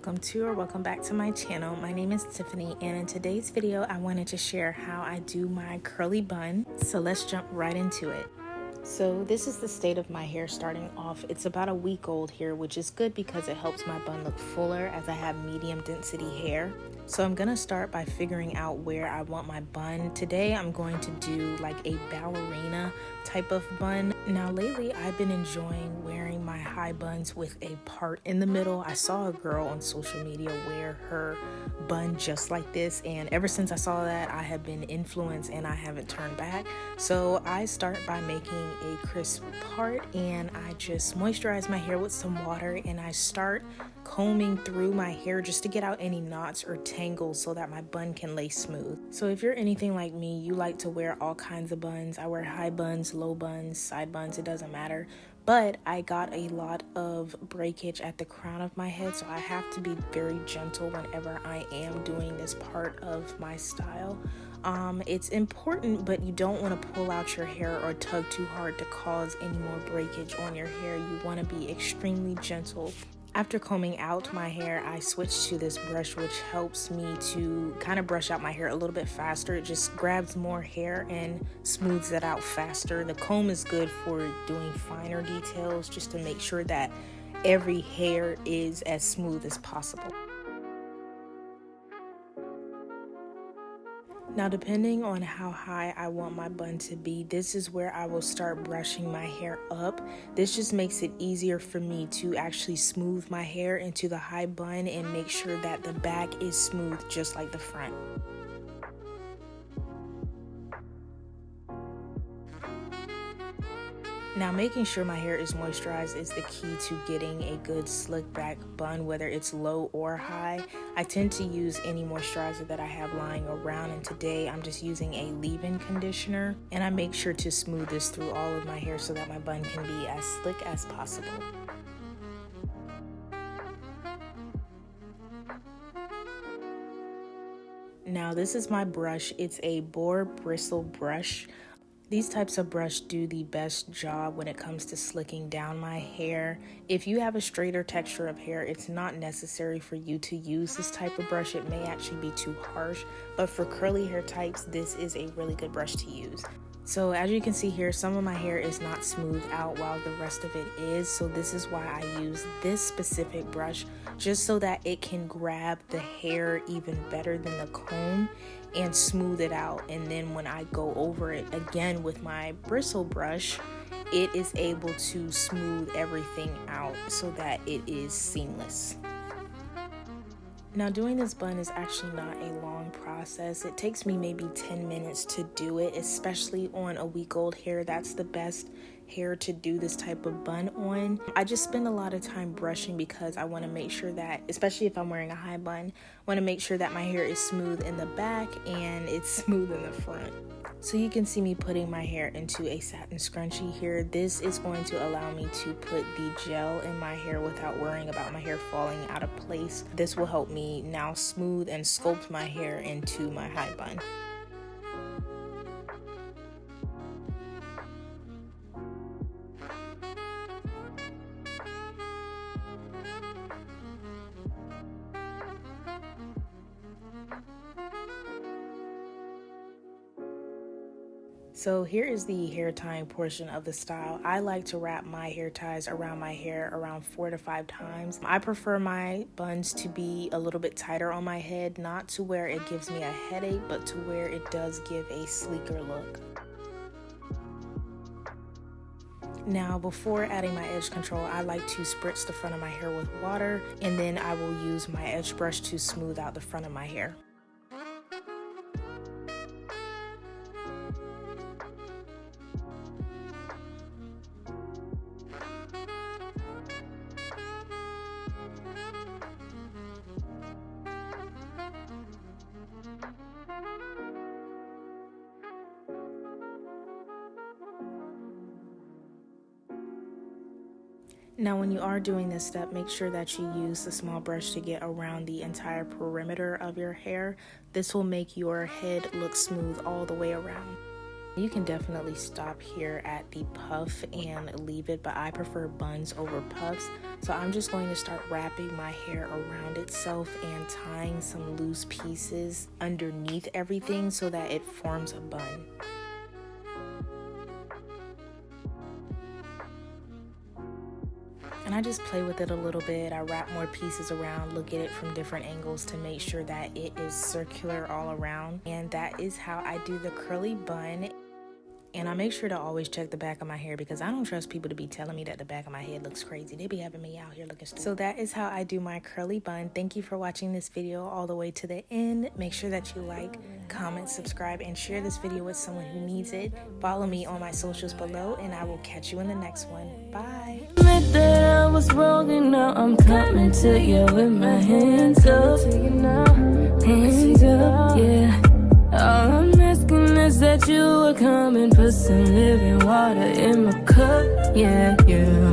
welcome back to my channel. My name is Tiffany, and in today's video I wanted to share how I do my curly bun. So let's jump right into it. So this is the state of my hair starting off. It's about a week old here, which is good because it helps my bun look fuller as I have medium density hair. So I'm gonna start by figuring out where I want my bun. Today I'm going to do like a ballerina type of bun. Now lately I've been enjoying wearing my high buns with a part in the middle. I saw a girl on social media wear her bun just like this, and ever since I saw that I have been influenced and I haven't turned back. So I start by making a crisp part, and I just moisturize my hair with some water, and I start combing through my hair just to get out any knots or tangles so that my bun can lay smooth. So if you're anything like me, you like to wear all kinds of buns. I wear high buns, low buns, side buns, it doesn't matter. But I got a lot of breakage at the crown of my head, so I have to be very gentle whenever I am doing this part of my style. It's important, but you don't want to pull out your hair or tug too hard to cause any more breakage on your hair. You want to be extremely gentle. After combing out my hair, I switched to this brush, which helps me to kind of brush out my hair a little bit faster. It just grabs more hair and smooths it out faster. The comb is good for doing finer details, just to make sure that every hair is as smooth as possible. Now, depending on how high I want my bun to be, this is where I will start brushing my hair up. This just makes it easier for me to actually smooth my hair into the high bun and make sure that the back is smooth just like the front. Now, making sure my hair is moisturized is the key to getting a good slick back bun, whether it's low or high. I tend to use any moisturizer that I have lying around, and today I'm just using a leave-in conditioner, and I make sure to smooth this through all of my hair so that my bun can be as slick as possible. Now, this is my brush. It's a boar bristle brush. These types of brush do the best job when it comes to slicking down my hair. If you have a straighter texture of hair, it's not necessary for you to use this type of brush. It may actually be too harsh, but for curly hair types, this is a really good brush to use. So as you can see here, some of my hair is not smoothed out while the rest of it is. So this is why I use this specific brush, just so that it can grab the hair even better than the comb and smooth it out. And then when I go over it again with my bristle brush, it is able to smooth everything out so that it is seamless. Now, doing this bun is actually not a long process. It takes me maybe 10 minutes to do it, especially on a week-old hair. That's the best hair to do this type of bun on. I just spend a lot of time brushing because I want to make sure that, especially if I'm wearing a high bun, I want to make sure that my hair is smooth in the back and it's smooth in the front. So you can see me putting my hair into a satin scrunchie here. This is going to allow me to put the gel in my hair without worrying about my hair falling out of place. This will help me now smooth and sculpt my hair into my high bun. So here is the hair tying portion of the style. I like to wrap my hair ties around my hair around 4 to 5 times. I prefer my buns to be a little bit tighter on my head, not to where it gives me a headache, but to where it does give a sleeker look. Now, before adding my edge control, I like to spritz the front of my hair with water, and then I will use my edge brush to smooth out the front of my hair. Now, when you are doing this step, make sure that you use the small brush to get around the entire perimeter of your hair. This will make your head look smooth all the way around. You can definitely stop here at the puff and leave it, but I prefer buns over puffs. So I'm just going to start wrapping my hair around itself and tying some loose pieces underneath everything so that it forms a bun. And I just play with it a little bit. I wrap more pieces around, look at it from different angles to make sure that it is circular all around. And that is how I do the curly bun. And I make sure to always check the back of my hair because I don't trust people to be telling me that the back of my head looks crazy. They be having me out here looking stupid. So that is how I do my curly bun. Thank you for watching this video all the way to the end. Make sure that you like, comment, subscribe, and share this video with someone who needs it. Follow me on my socials below, and I will catch you in the next one. Bye. Admit that I was wrong and now I'm coming to you with my hands up. Hands up, yeah. All I'm asking is that you will come and put some living water in my cup, yeah, yeah.